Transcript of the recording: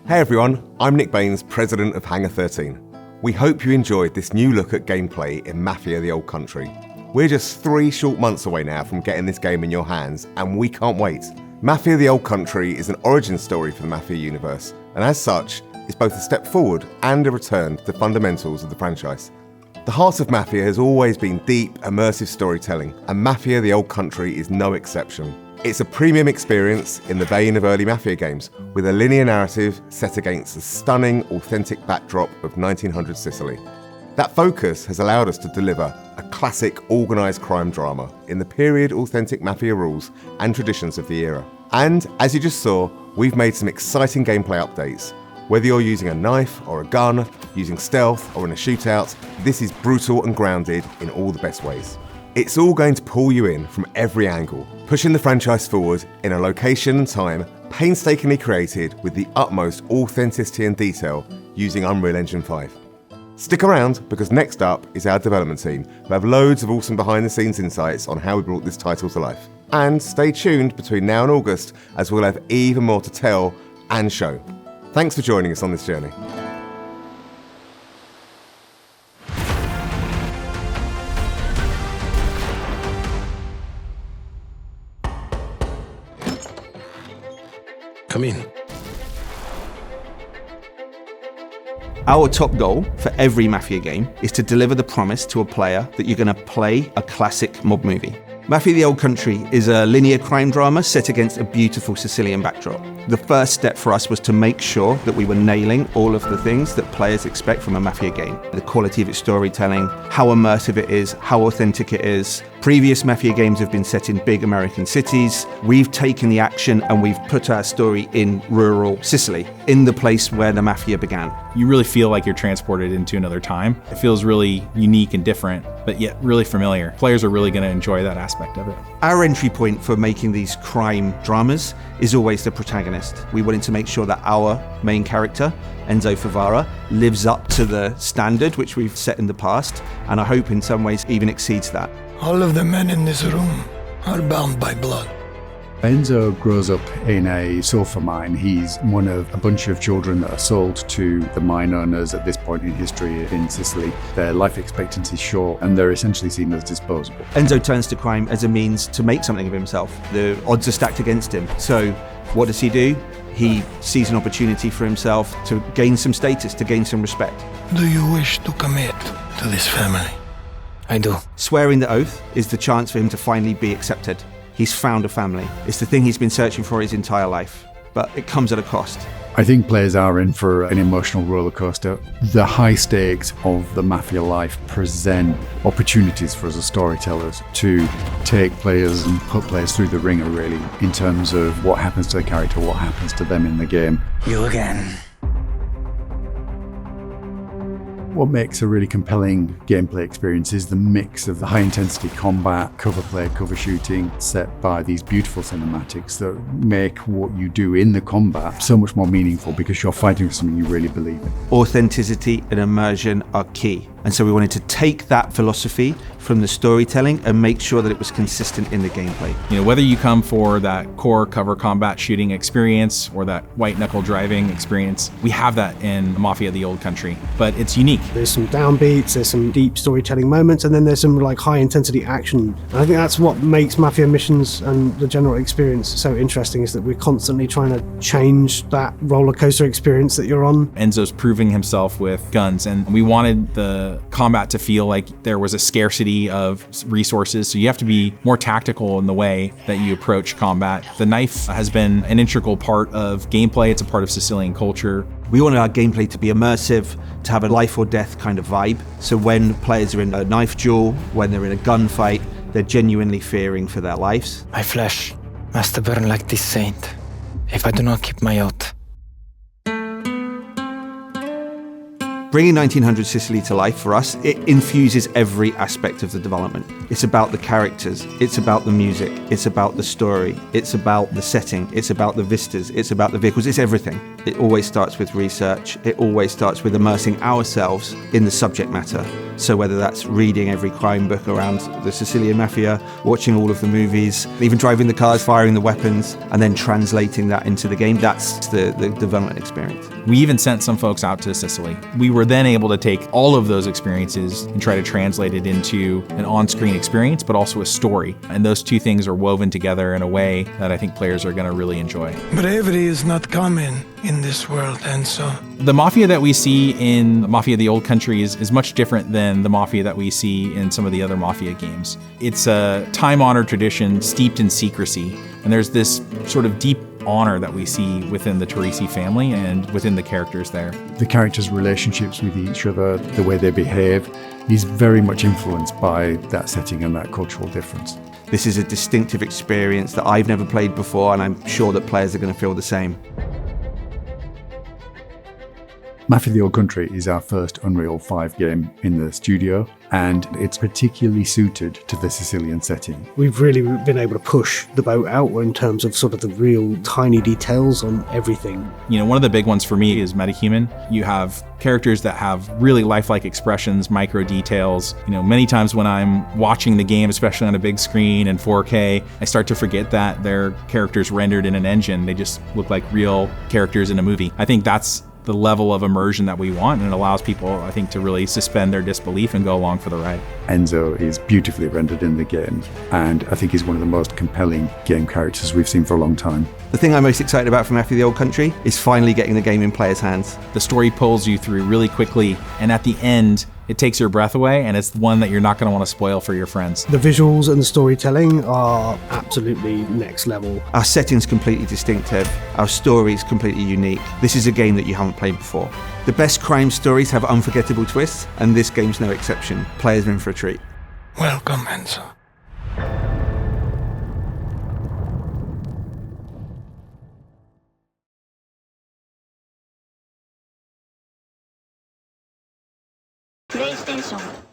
Hey everyone, I'm Nick Baines, president of Hangar 13. We hope you enjoyed this new look at gameplay in Mafia the Old Country. We're just 3 short months away now from getting this game in your hands, and we can't wait. Mafia the Old Country is an origin story for the Mafia universe, and as such, it's both a step forward and a return to the fundamentals of the franchise. The heart of Mafia has always been deep, immersive storytelling, and Mafia the Old Country is no exception. It's a premium experience in the vein of early Mafia games, with a linear narrative set against the stunning, authentic backdrop of 1900 Sicily. That focus has allowed us to deliver a classic organised crime drama in the period authentic Mafia rules and traditions of the era. And, as you just saw, we've made some exciting gameplay updates. Whether you're using a knife or a gun, using stealth or in a shootout, this is brutal and grounded in all the best ways. It's all going to pull you in from every angle, pushing the franchise forward in a location and time painstakingly created with the utmost authenticity and detail using Unreal Engine 5. Stick around, because next up is our development team, who have loads of awesome behind-the-scenes insights on how we brought this title to life. And stay tuned between now and August, as we'll have even more to tell and show. Thanks for joining us on this journey. Come in. Our top goal for every Mafia game is to deliver the promise to a player that you're going to play a classic mob movie. Mafia the Old Country is a linear crime drama set against a beautiful Sicilian backdrop. The first step for us was to make sure that we were nailing all of the things that players expect from a Mafia game. The quality of its storytelling, how immersive it is, how authentic it is. Previous Mafia games have been set in big American cities. We've taken the action and we've put our story in rural Sicily, in the place where the Mafia began. You really feel like you're transported into another time. It feels really unique and different, but yet really familiar. Players are really going to enjoy that aspect of it. Our entry point for making these crime dramas is always the protagonist. We wanted to make sure that our main character, Enzo Favara, lives up to the standard which we've set in the past, and I hope in some ways even exceeds that. All of the men in this room are bound by blood. Enzo grows up in a sulfur mine. He's one of a bunch of children that are sold to the mine owners at this point in history in Sicily. Their life expectancy is short and they're essentially seen as disposable. Enzo turns to crime as a means to make something of himself. The odds are stacked against him. So what does he do? He sees an opportunity for himself to gain some status, to gain some respect. Do you wish to commit to this family? I do. Swearing the oath is the chance for him to finally be accepted. He's found a family. It's the thing he's been searching for his entire life, but it comes at a cost. I think players are in for an emotional roller coaster. The high stakes of the Mafia life present opportunities for us as storytellers to take players and put players through the ringer, really, in terms of what happens to the character, what happens to them in the game. You again. What makes a really compelling gameplay experience is the mix of the high-intensity combat, cover play, cover shooting, set by these beautiful cinematics that make what you do in the combat so much more meaningful because you're fighting for something you really believe in. Authenticity and immersion are key. And so we wanted to take that philosophy from the storytelling and make sure that it was consistent in the gameplay. You know, whether you come for that core cover combat shooting experience or that white knuckle driving experience, we have that in Mafia the Old Country, but it's unique. There's some downbeats, there's some deep storytelling moments, and then there's some like high intensity action. And I think that's what makes Mafia missions and the general experience so interesting, is that we're constantly trying to change that roller coaster experience that you're on. Enzo's proving himself with guns, and we wanted the combat to feel like there was a scarcity of resources, so you have to be more tactical in the way that you approach combat. The knife has been an integral part of gameplay. It's a part of Sicilian culture. We wanted our gameplay to be immersive, to have a life or death kind of vibe. So when players are in a knife duel, when they're in a gunfight, they're genuinely fearing for their lives. My flesh must burn like this saint if I do not keep my oath. Bringing 1900 Sicily to life for us, it infuses every aspect of the development. It's about the characters, it's about the music, it's about the story, it's about the setting, it's about the vistas, it's about the vehicles, it's everything. It always starts with research, it always starts with immersing ourselves in the subject matter. So whether that's reading every crime book around the Sicilian Mafia, watching all of the movies, even driving the cars, firing the weapons, and then translating that into the game, that's the development experience. We even sent some folks out to Sicily. We were then able to take all of those experiences and try to translate it into an on-screen experience, but also a story. And those two things are woven together in a way that I think players are going to really enjoy. Bravery is not common in this world, Enzo. The Mafia that we see in Mafia the Old Country is much different than the Mafia that we see in some of the other Mafia games. It's a time-honored tradition steeped in secrecy, and there's this sort of deep honor that we see within the Teresi family and within the characters there. The characters' relationships with each other, the way they behave, is very much influenced by that setting and that cultural difference. This is a distinctive experience that I've never played before, and I'm sure that players are going to feel the same. Mafia the Old Country is our first Unreal 5 game in the studio, and it's particularly suited to the Sicilian setting. We've really been able to push the boat out in terms of sort of the real tiny details on everything. You know, one of the big ones for me is metahuman. You have characters that have really lifelike expressions, micro details. You know, many times when I'm watching the game, especially on a big screen in 4K, I start to forget that they're characters rendered in an engine. They just look like real characters in a movie. I think that's the level of immersion that we want, and it allows people, I think, to really suspend their disbelief and go along for the ride. Enzo is beautifully rendered in the game, and I think he's one of the most compelling game characters we've seen for a long time. The thing I'm most excited about from Mafia the Old Country is finally getting the game in players' hands. The story pulls you through really quickly, and at the end, it takes your breath away, and it's one that you're not going to want to spoil for your friends. The visuals and the storytelling are absolutely next level. Our setting's completely distinctive, our story's completely unique. This is a game that you haven't played before. The best crime stories have unforgettable twists, and this game's no exception. Players are in for a treat. Welcome, Enzo. PlayStation